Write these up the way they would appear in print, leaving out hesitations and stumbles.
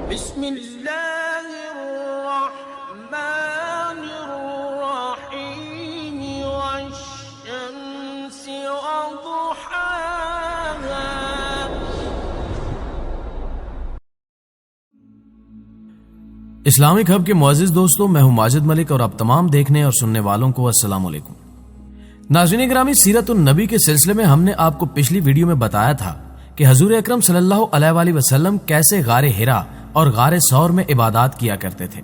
بسم اللہ الرحمن الرحیم والشمس وضحاها. اسلامک ہب کے معزز دوستوں، میں ہوں ماجد ملک اور آپ تمام دیکھنے اور سننے والوں کو السلام علیکم. ناظرین گرامی، سیرت النبی کے سلسلے میں ہم نے آپ کو پچھلی ویڈیو میں بتایا تھا کہ حضور اکرم صلی اللہ علیہ وآلہ وسلم کیسے غار ہرا اور غار ثور میں عبادات کیا کرتے تھے.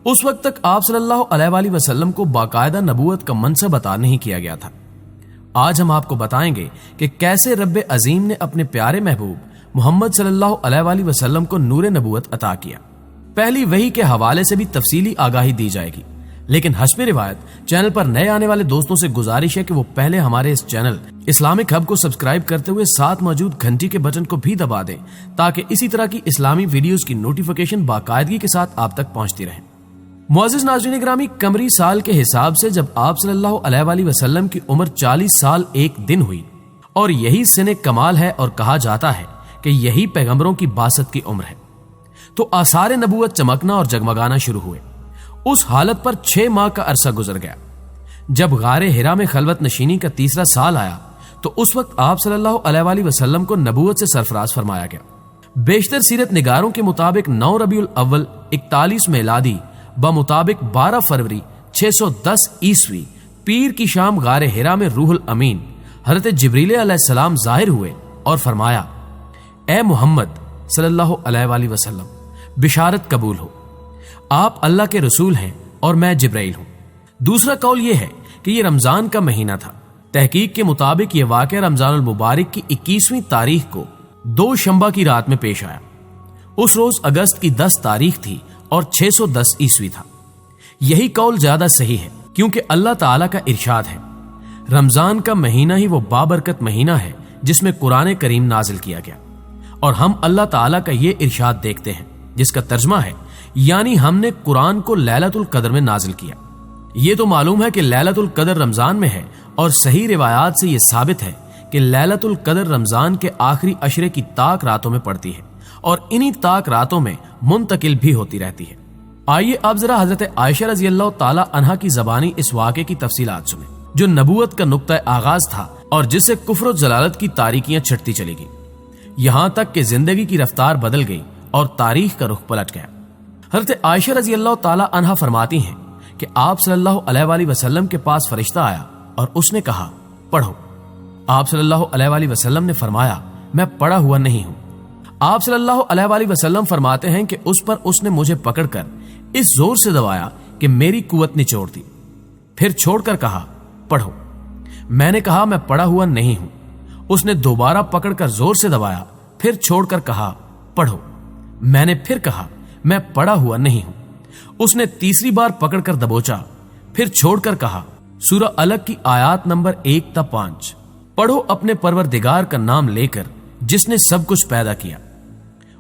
اس وقت تک آپ صلی اللہ علیہ وآلہ وسلم کو باقاعدہ نبوت کا منصب عطا نہیں کیا گیا تھا. آج ہم آپ کو بتائیں گے کہ کیسے رب عظیم نے اپنے پیارے محبوب محمد صلی اللہ علیہ وآلہ وسلم کو نور نبوت عطا کیا. پہلی وحی کے حوالے سے بھی تفصیلی آگاہی دی جائے گی، لیکن حسب روایت چینل پر نئے آنے والے دوستوں سے گزارش ہے کہ وہ پہلے ہمارے اس چینل اسلامک ہب کو سبسکرائب کرتے ہوئے ساتھ موجود گھنٹی کے بٹن کو بھی دبا دیں تاکہ اسی طرح کی اسلامی ویڈیوز کی نوٹیفیکیشن باقاعدگی کے ساتھ آپ تک پہنچتی رہے. معزز ناظرین گرامی، قمری سال کے حساب سے جب آپ صلی اللہ علیہ وآلہ وسلم کی عمر 40 سال 1 دن ہوئی، اور یہی سن کمال ہے اور کہا جاتا ہے کہ یہی پیغمبروں کی باسط کی عمر ہے، تو آثار نبوت چمکنا اور جگمگانا شروع ہوئے. اس حالت پر 6 ماہ کا عرصہ گزر گیا. جب غار ہرا میں خلوت نشینی کا تیسرا سال آیا تو اس وقت آپ صلی اللہ علیہ وآلہ وسلم کو نبوت سے سرفراز فرمایا گیا. بیشتر سیرت نگاروں کے مطابق 9 ربیع الاول 41 میلادی بمطابق 12 فروری 610 عیسوی پیر کی شام غار ہرا میں روح الامین حضرت جبریل علیہ السلام ظاہر ہوئے اور فرمایا: اے محمد صلی اللہ علیہ وآلہ وسلم، بشارت قبول ہو، آپ اللہ کے رسول ہیں اور میں جبرائیل ہوں. دوسرا قول یہ ہے کہ یہ رمضان کا مہینہ تھا. تحقیق کے مطابق یہ واقعہ رمضان المبارک کی 21ویں تاریخ کو 2 شنبہ کی رات میں پیش آیا. اس روز اگست کی 10 تاریخ تھی اور 610 عیسوی تھا. یہی قول زیادہ صحیح ہے کیونکہ اللہ تعالیٰ کا ارشاد ہے، رمضان کا مہینہ ہی وہ بابرکت مہینہ ہے جس میں قرآن کریم نازل کیا گیا. اور ہم اللہ تعالیٰ کا یہ ارشاد دیکھتے ہیں جس کا ترجمہ ہے، یعنی ہم نے قرآن کو لیلۃ القدر میں نازل کیا. یہ تو معلوم ہے کہ لیلۃ القدر رمضان میں ہے، اور صحیح روایات سے یہ ثابت ہے کہ لیلۃ القدر رمضان کے آخری عشرے کی تاک راتوں میں پڑتی ہے اور انہی تاک راتوں میں منتقل بھی ہوتی رہتی ہے. آئیے اب ذرا حضرت عائشہ رضی اللہ تعالی عنہا کی زبانی اس واقعے کی تفصیلات سنیں جو نبوت کا نقطہ آغاز تھا اور جس سے کفر و ضلالت کی تاریکیاں چھٹتی چلی گئی، یہاں تک کہ زندگی کی رفتار بدل گئی اور تاریخ کا رخ پلٹ گیا. حضرت عائشہ رضی اللہ تعالی عنہا فرماتی ہیں کہ آپ صلی اللہ علیہ وآلہ وسلم کے پاس فرشتہ آیا اور اس نے کہا، پڑھو. آپ صلی اللہ علیہ وآلہ وسلم نے فرمایا، میں پڑھا ہوا نہیں ہوں. آپ صلی اللہ علیہ وآلہ وسلم فرماتے ہیں کہ اس پر اس نے مجھے پکڑ کر اس زور سے دبایا کہ میری قوت نچوڑ دی، پھر چھوڑ کر کہا، پڑھو. میں نے کہا، میں پڑھا ہوا نہیں ہوں. اس نے دوبارہ پکڑ کر زور سے دبایا، پھر چھوڑ کر کہا، پڑھو. میں نے پھر کہا، میں پڑھا ہوا نہیں ہوں. اس نے تیسری بار پکڑ کر دبوچا، پھر چھوڑ کر کہا، سورہ الگ کی آیات نمبر 1 تا 5، پڑھو اپنے پروردگار کا نام لے کر جس نے سب کچھ پیدا کیا.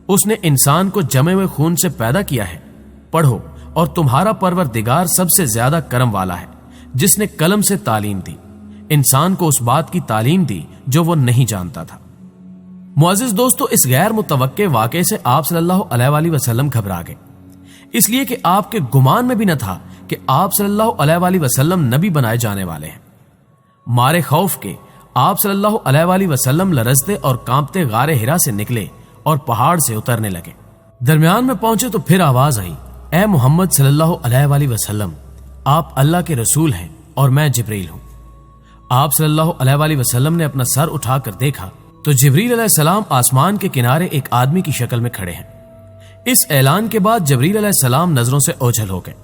اس نے انسان کو جمے ہوئے خون سے پیدا کیا ہے. پڑھو، اور تمہارا پروردگار سب سے زیادہ کرم والا ہے جس نے قلم سے تعلیم دی، انسان کو اس بات کی تعلیم دی جو وہ نہیں جانتا تھا. معزز دوستو، اس غیر متوقع واقعے سے آپ صلی اللہ علیہ وآلہ وسلم گھبرا گئے، اس لیے کہ آپ کے گمان میں بھی نہ تھا کہ آپ صلی اللہ علیہ وآلہ وسلم نبی بنائے جانے والے ہیں. مارے خوف کے آپ صلی اللہ علیہ وآلہ وسلم لرزتے اور کانپتے غار ہرا سے نکلے اور پہاڑ سے اترنے لگے. درمیان میں پہنچے تو پھر آواز آئی، اے محمد صلی اللہ علیہ وآلہ وسلم، آپ اللہ کے رسول ہیں اور میں جبریل ہوں. آپ صلی اللہ علیہ وآلہ وسلم نے اپنا سر اٹھا کر دیکھا تو جبریل علیہ السلام آسمان کے کنارے ایک آدمی کی شکل میں کھڑے ہیں. اس اعلان کے بعد جبریل علیہ السلام نظروں سے اوجھل ہو گئے.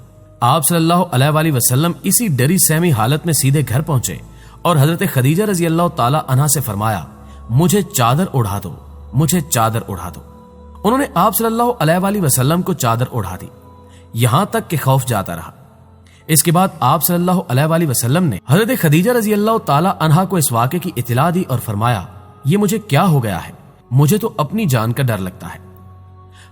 آپ صلی اللہ علیہ وآلہ وسلم اسی ڈری سہمی حالت میں سیدھے گھر پہنچے اور حضرت خدیجہ رضی اللہ تعالی عنہا سے فرمایا، مجھے چادر اڑا دو، مجھے چادر اڑا دو. انہوں نے آپ صلی اللہ علیہ وآلہ وسلم کو چادر اڑا دی، یہاں تک کہ خوف جاتا رہا. اس کے بعد آپ صلی اللہ علیہ وآلہ وسلم نے حضرت خدیجہ رضی اللہ تعالی عنہا کو اس واقعے کی اطلاع دی اور فرمایا، یہ مجھے کیا ہو گیا ہے، مجھے تو اپنی جان کا ڈر لگتا ہے.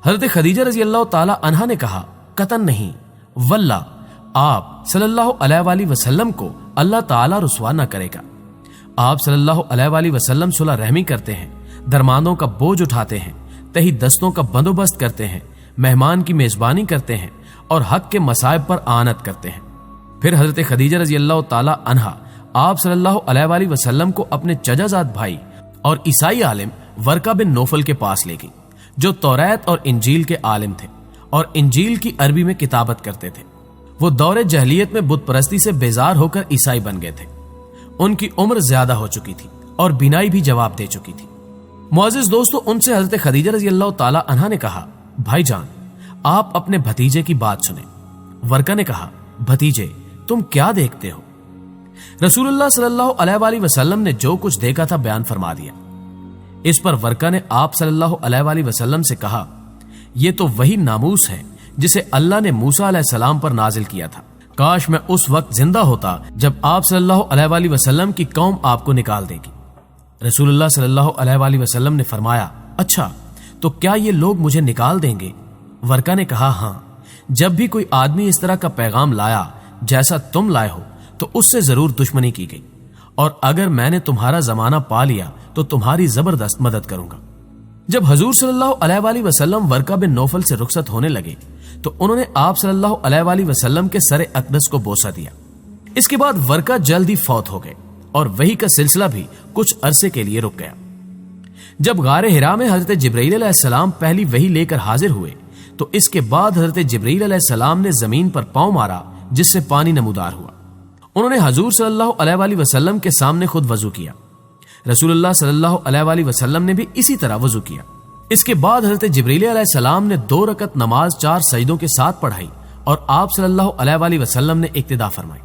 حضرت خدیجہ رضی اللہ تعالی عنہا نے کہا، قطعاً نہیں، واللہ آپ صلی اللہ علیہ وآلہ وسلم کو اللہ تعالی رسوا نہ کرے گا. آپ صلی اللہ علیہ وآلہ وسلم صلح رحمی کرتے ہیں، درماندوں کا بوجھ اٹھاتے ہیں، تہی دستوں کا بندوبست کرتے ہیں، مہمان کی میزبانی کرتے ہیں اور حق کے مصائب پر آنت کرتے ہیں۔ پھر حضرت خدیجہ رضی اللہ تعالی عنہا آپ صلی اللہ علیہ وآلہ وسلم کو اپنے چچا زاد بھائی اور عیسائی عالم ورقہ بن نوفل کے پاس لے گئی، جو توریت اور انجیل کے عالم تھے اور انجیل کی عربی میں کتابت کرتے تھے۔ وہ دور جاہلیت میں بت پرستی سے بیزار ہو کر عیسائی بن گئے تھے۔ ان کی عمر زیادہ ہو چکی تھی اور بینائی بھی جواب دے چکی تھی۔ معزز دوستو، ان سے حضرت خدیجہ رضی اللہ تعالی عنہا نے کہا، بھائی جان آپ اپنے بھتیجے کی بات سنیں۔ ورقہ نے کہا، بھتیجے تم کیا دیکھتے ہو؟ رسول اللہ صلی اللہ علیہ وآلہ وسلم نے جو کچھ دیکھا تھا بیان فرما دیا۔ اس پر ورقہ نے آپ صلی اللہ علیہ وآلہ وسلم سے کہا، یہ تو وہی ناموس ہے جسے اللہ نے موسیٰ علیہ السلام پر نازل کیا تھا۔ کاش میں اس وقت زندہ ہوتا جب آپ صلی اللہ علیہ وآلہ وسلم کی قوم آپ کو نکال دے گی۔ رسول اللہ صلی اللہ علیہ وآلہ وسلم نے فرمایا، اچھا تو کیا یہ لوگ مجھے نکال دیں گے؟ ورقہ نے کہا، ہاں، جب بھی کوئی آدمی اس طرح کا پیغام لایا جیسا تم لائے ہو تو اس سے ضرور دشمنی کی گئی، اور اگر میں نے تمہارا زمانہ پا لیا تو تمہاری زبردست مدد کروں گا۔ جب حضور صلی اللہ علیہ وآلہ وسلم ورقہ بن نوفل سے رخصت ہونے لگے تو انہوں نے آپ صلی اللہ علیہ وآلہ وسلم کے سر اقدس کو بوسہ دیا۔ اس کے بعد ورقہ جلد ہی فوت ہو گئے اور وحی کا سلسلہ بھی کچھ عرصے کے لیے رک گیا۔ جب غار حرا میں حضرت جبرائیل علیہ السلام پہلی وحی لے کر حاضر ہوئے تو اس کے بعد حضرت جبرائیل علیہ السلام نے زمین پر پاؤں مارا جس سے پانی نمودار ہوا۔ انہوں نے حضور صلی اللہ علیہ وآلہ وسلم کے سامنے خود وضو کیا۔ رسول اللہ صلی اللہ علیہ وآلہ وسلم نے بھی اسی طرح وضو کیا۔ اس کے بعد حضرت جبرائیل علیہ السلام نے 2 رکعت نماز 4 سجدوں کے ساتھ پڑھائی اور آپ صلی اللہ علیہ وآلہ وسلم نے اقتدا فرمائی۔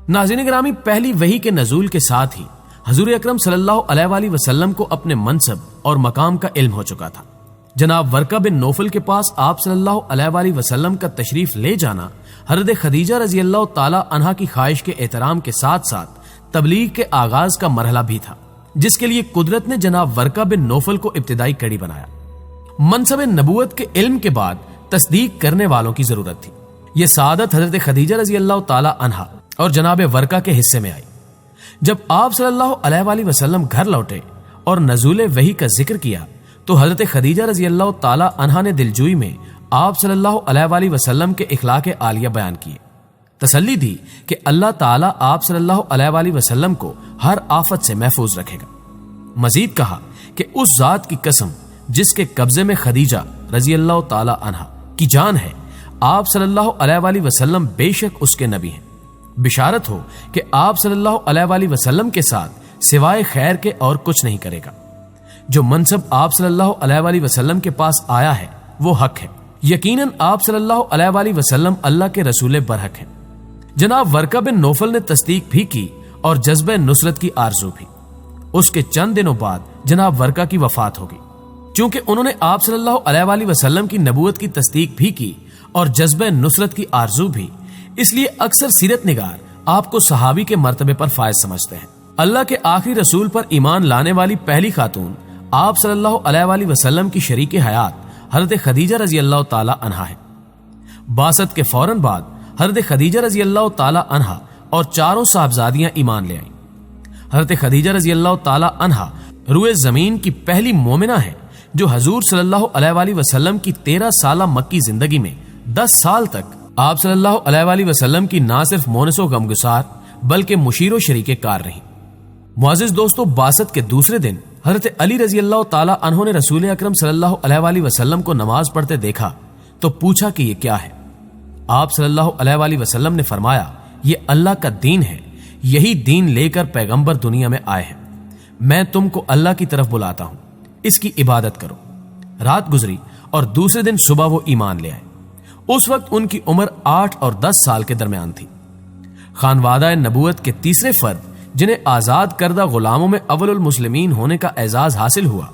ناظرین گرامی، پہلی وحی کے نزول کے ساتھ ہی حضور اکرم صلی اللہ علیہ وآلہ وسلم کو اپنے منصب اور مقام کا علم ہو چکا تھا۔ جناب ورقہ بن نوفل کے پاس آپ صلی اللہ علیہ وآلہ وسلم کا تشریف لے جانا حضرت خدیجہ رضی اللہ تعالی عنہا کی خواہش کے احترام کے ساتھ ساتھ تبلیغ کے آغاز کا مرحلہ بھی تھا، جس کے لیے قدرت نے جناب ورقہ بن نوفل کو ابتدائی کڑی بنایا۔ منصب نبوت کے علم کے بعد تصدیق کرنے والوں کی ضرورت تھی۔ یہ سعادت حضرت خدیجہ رضی اللہ تعالی عنہا اور جناب ورقہ کے حصے میں آئی۔ جب آپ صلی اللہ علیہ وآلہ وسلم گھر لوٹے اور نزول وحی کا ذکر کیا تو حضرت خدیجہ رضی اللہ تعالی عنہا نے دلجوئی میں آپ صلی اللہ علیہ وآلہ وسلم کے اخلاق عالیہ بیان کیے، تسلی دی کہ اللہ تعالیٰ آپ صلی اللہ علیہ وآلہ وسلم کو ہر آفت سے محفوظ رکھے گا۔ مزید کہا کہ اس ذات کی قسم جس کے قبضے میں خدیجہ رضی اللہ تعالی عنہا کی جان ہے، آپ صلی اللہ علیہ وآلہ وسلم بے شک اس کے نبی ہیں۔ بشارت ہو کہ آپ صلی اللہ علیہ وآلہ وسلم کے ساتھ سوائے خیر کے اور کچھ نہیں کرے گا۔ جو منصب آپ صلی اللہ علیہ وآلہ وسلم کے پاس آیا ہے وہ حق ہے۔ یقیناً آپ صلی اللہ علیہ وآلہ وسلم اللہ کے رسول برحق ہیں۔ جناب ورقہ بن نوفل نے تصدیق بھی کی اور جذبہ نصرت کی آرزو بھی۔ اس کے چند دنوں بعد جناب ورقہ کی وفات ہو گئی۔ چونکہ انہوں نے آپ صلی اللہ علیہ وآلہ وسلم کی نبوت کی تصدیق بھی کی اور جذبہ نصرت کی آرزو بھی، اس لیے اکثر سیرت نگار آپ کو صحابی کے مرتبے پر فائز سمجھتے ہیں۔ اللہ کے آخری رسول پر ایمان لانے والی پہلی خاتون آپ صلی اللہ علیہ وآلہ وسلم کی شریک حیات حضرت خدیجہ رضی اللہ تعالی عنہا ہے۔ بعثت کے فوراً بعد حضرت خدیجہ رضی اللہ تعالی عنہا اور 4 صاحبزادیاں ایمان لے آئیں۔ حضرت خدیجہ رضی اللہ تعالی عنہا روئے زمین کی پہلی مومنہ ہے جو حضور صلی اللہ علیہ وآلہ وسلم کی 13 سالہ مکی زندگی میں 10 سال تک آپ صلی اللہ علیہ وآلہ وسلم کی نہ صرف مونس و غمگسار بلکہ مشیر و شریک کار رہی۔ معزز دوستو، بعثت کے دوسرے دن حضرت علی رضی اللہ تعالی عنہ نے رسول اکرم صلی اللہ علیہ وآلہ وسلم کو نماز پڑھتے دیکھا تو پوچھا کہ یہ کیا ہے؟ آپ صلی اللہ علیہ وآلہ وسلم نے فرمایا، یہ اللہ کا دین ہے، یہی دین لے کر پیغمبر دنیا میں آئے ہیں، میں تم کو اللہ کی طرف بلاتا ہوں، اس کی عبادت کرو۔ رات گزری اور دوسرے دن صبح وہ ایمان لے آئے۔ اس وقت ان کی عمر 8 اور 10 سال کے درمیان تھی۔ خانوادہ نبوت کے تیسرے فرد جنہیں آزاد کردہ غلاموں میں اول المسلمین ہونے کا اعزاز حاصل ہوا،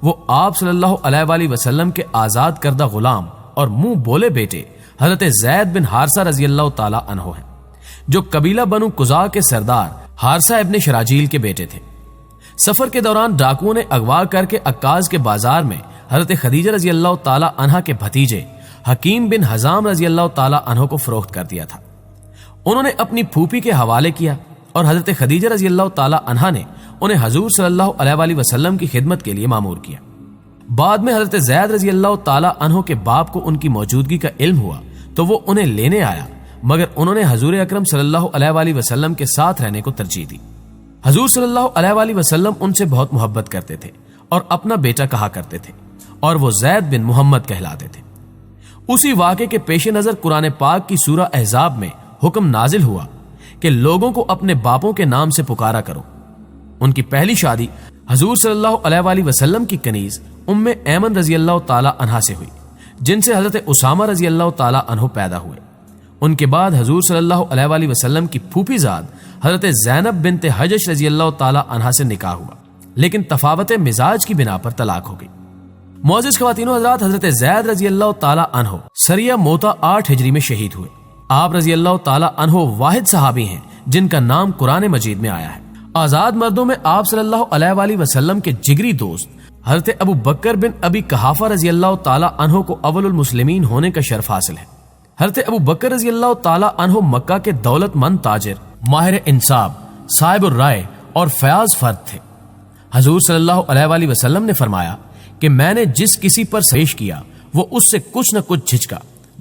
وہ آپ صلی اللہ علیہ وآلہ وسلم کے آزاد کردہ غلام اور منہ بولے بیٹے حضرت زید بن حارثہ رضی اللہ تعالی عنہ ہیں، جو قبیلہ بنو قزاع کے سردار حارثہ ابن شراجیل کے بیٹے تھے۔ سفر کے دوران ڈاکوؤں نے اغوا کر کے عکاظ کے بازار میں حضرت خدیجہ رضی اللہ تعالی عنہ کے بھتیجے حکیم بن حزام رضی اللہ تعالی عنہ کو فروخت کر دیا تھا۔ انہوں نے اپنی پھوپھی کے حوالے کیا اور حضرت خدیجہ رضی اللہ تعالی عنہا نے انہیں حضور صلی اللہ علیہ وآلہ وسلم کی خدمت کے لیے مامور کیا۔ بعد میں حضرت زید رضی اللہ تعالی عنہ کے باپ کو ان کی موجودگی کا علم ہوا تو وہ انہیں لینے آیا، مگر انہوں نے حضور اکرم صلی اللہ علیہ وآلہ وسلم کے ساتھ رہنے کو ترجیح دی۔ حضور صلی اللہ علیہ وآلہ وسلم ان سے بہت محبت کرتے تھے اور اپنا بیٹا کہا کرتے تھے، اور وہ زید بن محمد کہلاتے تھے۔ اسی واقعے کے پیش نظر قرآن پاک کی سورہ احزاب میں حکم نازل ہوا کہ لوگوں کو اپنے باپوں کے نام سے پکارا کرو۔ ان کی پہلی شادی حضور صلی اللہ علیہ وآلہ وسلم کی کنیز ام ایمن رضی اللہ تعالی عنہا سے ہوئی، جن سے حضرت اسامہ رضی اللہ تعالی عنہ پیدا ہوئے۔ ان کے بعد حضور صلی اللہ علیہ وآلہ وسلم کی پھوپھی زاد حضرت زینب بنت حجش رضی اللہ تعالی عنہا سے نکاح ہوا، لیکن تفاوت مزاج کی بنا پر طلاق ہو گئی۔ معزز خواتین و حضرات، حضرت زید رضی اللہ تعالی عنہ سریہ موتا 8 ہجری میں شہید ہوئے۔ آپ رضی اللہ تعالی عنہ واحد صحابی ہیں جن کا نام قرآن مجید میں آیا ہے۔ آزاد مردوں میں آپ صلی اللہ علیہ وآلہ وسلم کے جگری دوست حضرت ابو بکر بن ابی قحافہ رضی اللہ تعالی عنہ کو اول المسلمین ہونے کا شرف حاصل ہے۔ حضرت ابو بکر رضی اللہ تعالی عنہ مکہ کے دولت مند تاجر، ماہر انصاب، صاحب الرائے اور فیاض فرد تھے۔ حضور صلی اللہ علیہ وآلہ وسلم نے فرمایا کہ میں نے جس کسی پر پیش کیا وہ اس سے کچھ نہ کچھ جھجکا،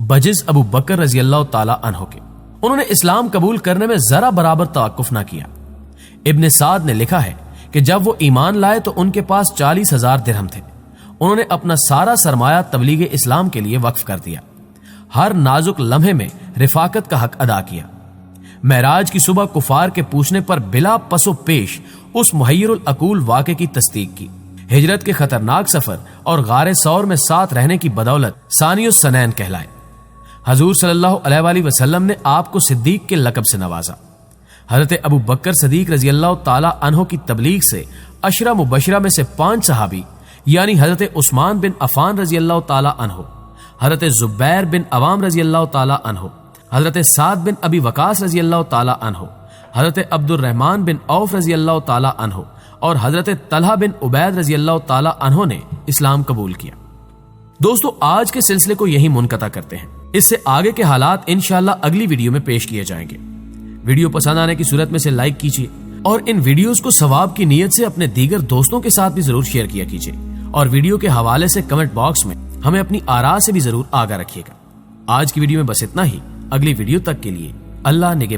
بجز ابو بکر رضی اللہ تعالی عنہ کے۔ انہوں نے اسلام قبول کرنے میں ذرا برابر توقف نہ کیا۔ ابن سعد نے لکھا ہے کہ جب وہ ایمان لائے تو ان کے پاس 40,000 درہم تھے۔ انہوں نے اپنا سارا سرمایہ تبلیغ اسلام کے لیے وقف کر دیا، ہر نازک لمحے میں رفاقت کا حق ادا کیا۔ معراج کی صبح کفار کے پوچھنے پر بلا پس و پیش اس محیر العقول واقعے کی تصدیق کی۔ ہجرت کے خطرناک سفر اور غار ثور میں ساتھ رہنے کی بدولت ثانی السنین کہلائے۔ حضور صلی اللہ علیہ وآلہ وسلم نے آپ کو صدیق کے لقب سے نوازا۔ حضرت ابو بکر صدیق رضی اللہ تعالی عنہ کی تبلیغ سے عشرہ مبشرہ میں سے 5 صحابی یعنی حضرت عثمان بن عفان رضی اللہ تعالی عنہ، حضرت زبیر بن عوام رضی اللہ تعالی عنہ، حضرت سعد بن ابی وقاص رضی اللہ تعالی عنہ، حضرت عبد الرحمن بن عوف رضی اللہ تعالی عنہ اور حضرت طلحہ بن عبید رضی اللہ تعالی عنہ نے اسلام قبول کیا۔ دوستو، آج کے سلسلے کو یہی منقطع کرتے ہیں۔ اس سے آگے کے حالات انشاءاللہ اگلی ویڈیو میں پیش کیے جائیں گے۔ ویڈیو پسند آنے کی صورت میں سے لائک کیجیے اور ان ویڈیوز کو ثواب کی نیت سے اپنے دیگر دوستوں کے ساتھ بھی ضرور شیئر کیا کیجیے، اور ویڈیو کے حوالے سے کمنٹ باکس میں ہمیں اپنی آراء سے بھی ضرور آگاہ رکھیے گا۔ آج کی ویڈیو میں بس اتنا ہی۔ اگلی ویڈیو تک کے لیے اللہ نگہبان۔